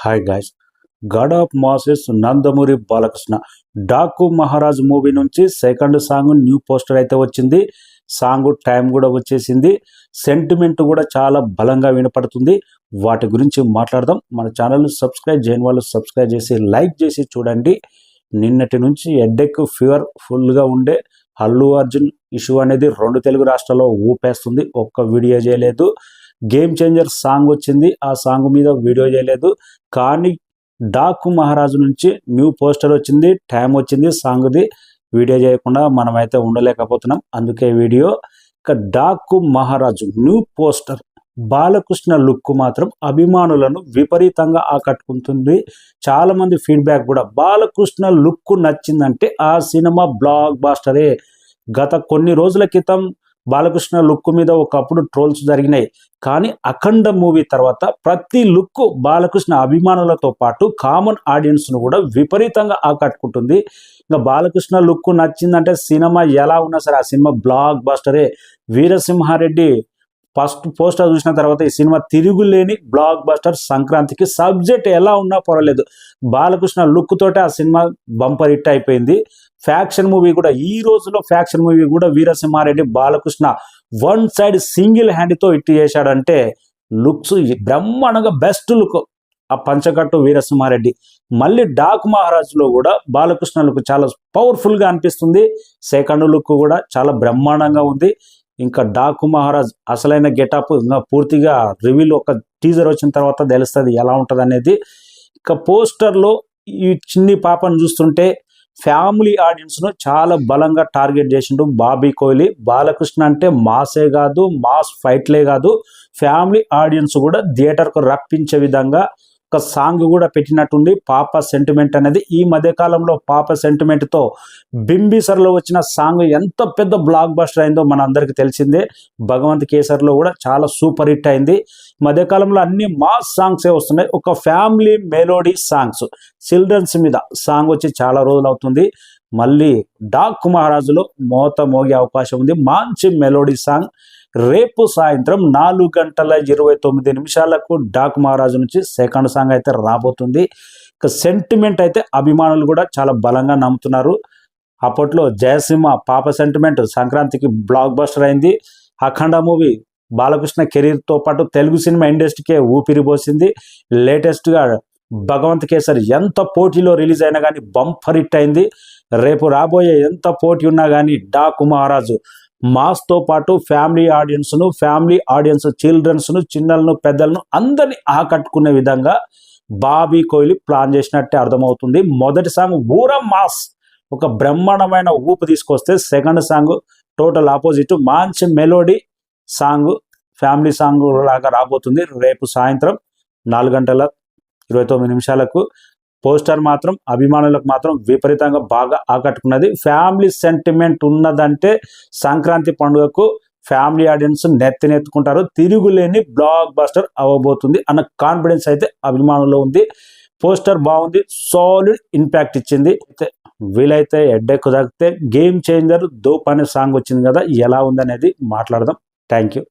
Hi guys, God of masses Nandamuri Balakrishna Daaku Maharaj movie నుంచి second song new poster అయితే వచ్చింది. Song time కూడా వచ్చేసింది. సెంటిమెంట్ కూడా చాలా బలంగా వినపడుతుంది. వాటి గురించి మాట్లాడదాం. మన ఛానల్ సబ్స్క్రైబ్ చేయని వాళ్ళు సబ్స్క్రైబ్ చేసి లైక్ చేసి చూడండి. నిన్నటి నుంచి హెడ్ఏక్ ఫీవర్ ఫుల్గా ఉండే అల్లు అర్జున్ ఇష్యూ అనేది 2 తెలుగు రాష్ట్రాల్లో ఊపేస్తుంది. ఒక్క వీడియో చేయలేదు. గేమ్ చేంజర్ సాంగ్ వచ్చింది, ఆ సాంగ్ మీద వీడియో చేయలేదు. కానీ డాకు మహారాజు నుంచి న్యూ పోస్టర్ వచ్చింది, టైం వచ్చింది, సాంగ్ది వీడియో చేయకుండా మనమైతే ఉండలేకపోతున్నాం. అందుకే వీడియో. ఇక డాకు మహారాజు న్యూ పోస్టర్ బాలకృష్ణ లుక్ మాత్రం అభిమానులను విపరీతంగా ఆకట్టుకుంటుంది. చాలా మంది ఫీడ్బ్యాక్ కూడా బాలకృష్ణ లుక్ నచ్చిందంటే ఆ సినిమా బ్లాక్ బాస్టరే. గత కొన్ని రోజుల క్రితం బాలకృష్ణ లుక్ మీద ఒకప్పుడు ట్రోల్స్ జరిగినాయి. కానీ అఖండ మూవీ తర్వాత ప్రతి లుక్ బాలకృష్ణ అభిమానులతో పాటు కామన్ ఆడియన్స్ను కూడా విపరీతంగా ఆకట్టుకుంటుంది. ఇంకా బాలకృష్ణ లుక్ నచ్చిందంటే సినిమా ఎలా ఉన్నా సరే ఆ సినిమా బ్లాక్ బాస్టరే. వీరసింహారెడ్డి ఫస్ట్ పోస్టర్ చూసిన తర్వాత ఈ సినిమా తిరుగులేని బ్లాక్ బస్టర్. సంక్రాంతికి సబ్జెక్ట్ ఎలా ఉన్నా పర్వాలేదు, బాలకృష్ణ లుక్ తోటే ఆ సినిమా బంపర్ హిట్ అయిపోయింది. ఫ్యాక్షన్ మూవీ కూడా ఈ రోజులో ఫ్యాక్షన్ మూవీ కూడా Veera Simha Reddy Balakrishna one side single హ్యాండ్తో హిట్ చేశాడంటే లుక్స్ బ్రహ్మాండంగా బెస్ట్ లుక్ ఆ పంచకట్టు వీరసింహారెడ్డి. మళ్ళీ డాక్ మహారాజ్లో కూడా బాలకృష్ణ లుక్ చాలా పవర్ఫుల్గా అనిపిస్తుంది. సెకండ్ లుక్ కూడా చాలా బ్రహ్మాండంగా ఉంది. ఇంకా డాకు మహారాజ్ అసలైన గెటప్ ఇంకా పూర్తిగా రివీల్ ఒక టీజర్ వచ్చిన తర్వాత తెలుస్తుంది ఎలా ఉంటుంది అనేది. ఇక పోస్టర్లో ఈ చిన్ని పాపను చూస్తుంటే ఫ్యామిలీ ఆడియన్స్ను చాలా బలంగా టార్గెట్ చేసిండు బాబీ కోహ్లీ. బాలకృష్ణ అంటే మాసే కాదు, మాస్ ఫైట్లే కాదు, ఫ్యామిలీ ఆడియన్స్ కూడా థియేటర్కు రప్పించే విధంగా ఒక సాంగ్ కూడా పెట్టినట్టుంది. పాప సెంటిమెంట్ అనేది ఈ మధ్యకాలంలో పాప సెంటిమెంట్తో బింబిసర్లో వచ్చిన సాంగ్ ఎంత పెద్ద బ్లాక్ బస్టర్ అయిందో మన అందరికీ తెలిసిందే. భగవంత్ కేసర్లో కూడా చాలా సూపర్ హిట్ అయింది. మధ్యకాలంలో అన్ని మాస్ సాంగ్సే వస్తున్నాయి. ఒక ఫ్యామిలీ మెలోడీ సాంగ్స్, చిల్డ్రన్స్ మీద సాంగ్ వచ్చి చాలా రోజులు అవుతుంది. మళ్ళీ డాక్ మహారాజులో మోత మోగే అవకాశం ఉంది. మంచి మెలోడీ సాంగ్ రేపు సాయంత్రం 4:29 డాక్ మహారాజు నుంచి సెకండ్ సాంగ్ అయితే రాబోతుంది. ఇక సెంటిమెంట్ అయితే అభిమానులు కూడా చాలా బలంగా నమ్ముతున్నారు. అప్పట్లో జయసింహ పాప సెంటిమెంట్ సంక్రాంతికి బ్లాక్ బస్టర్ అయింది. అఖండ మూవీ బాలకృష్ణ కెరీర్తో పాటు తెలుగు సినిమా ఇండస్ట్రీకే ఊపిరి పోసింది. లేటెస్ట్గా భగవంత్ కేసరి ఎంత పోటీలో రిలీజ్ అయినా కానీ బంపర్ హిట్ అయింది. రేపు రాబోయే ఎంత పోటీ ఉన్నా కానీ డాకు మహారాజు మాస్తో పాటు ఫ్యామిలీ ఆడియన్స్ చిల్డ్రన్స్ను, చిన్నలను, పెద్దలను అందరినీ ఆకట్టుకునే విధంగా బాబీ కోహ్లీ ప్లాన్ చేసినట్టే అర్థమవుతుంది. మొదటి సాంగ్ ఊర మాస్ ఒక బ్రహ్మాండమైన ఊపు తీసుకొస్తే సెకండ్ సాంగ్ టోటల్ ఆపోజిట్ మంచి మెలోడీ సాంగ్, ఫ్యామిలీ సాంగ్ లాగా రాబోతుంది. రేపు సాయంత్రం 4:29 పోస్టర్ మాత్రం అభిమానులకు మాత్రం విపరీతంగా బాగా ఆకట్టుకున్నది. ఫ్యామిలీ సెంటిమెంట్ ఉన్నదంటే సంక్రాంతి పండుగకు ఫ్యామిలీ ఆడియన్స్ నెత్తినెత్తుకుంటారు. తిరుగులేని బ్లాక్ బస్టర్ అవ్వబోతుంది అన్న కాన్ఫిడెన్స్ అయితే అభిమానుల్లో ఉంది. పోస్టర్ బాగుంది, సాలిడ్ ఇంపాక్ట్ ఇచ్చింది. వీలైతే హెడ్ఏక్ తగ్గితే గేమ్ చేంజర్ దోప్ అనే సాంగ్ వచ్చింది కదా, ఎలా ఉందనేది మాట్లాడదాం. Thank you.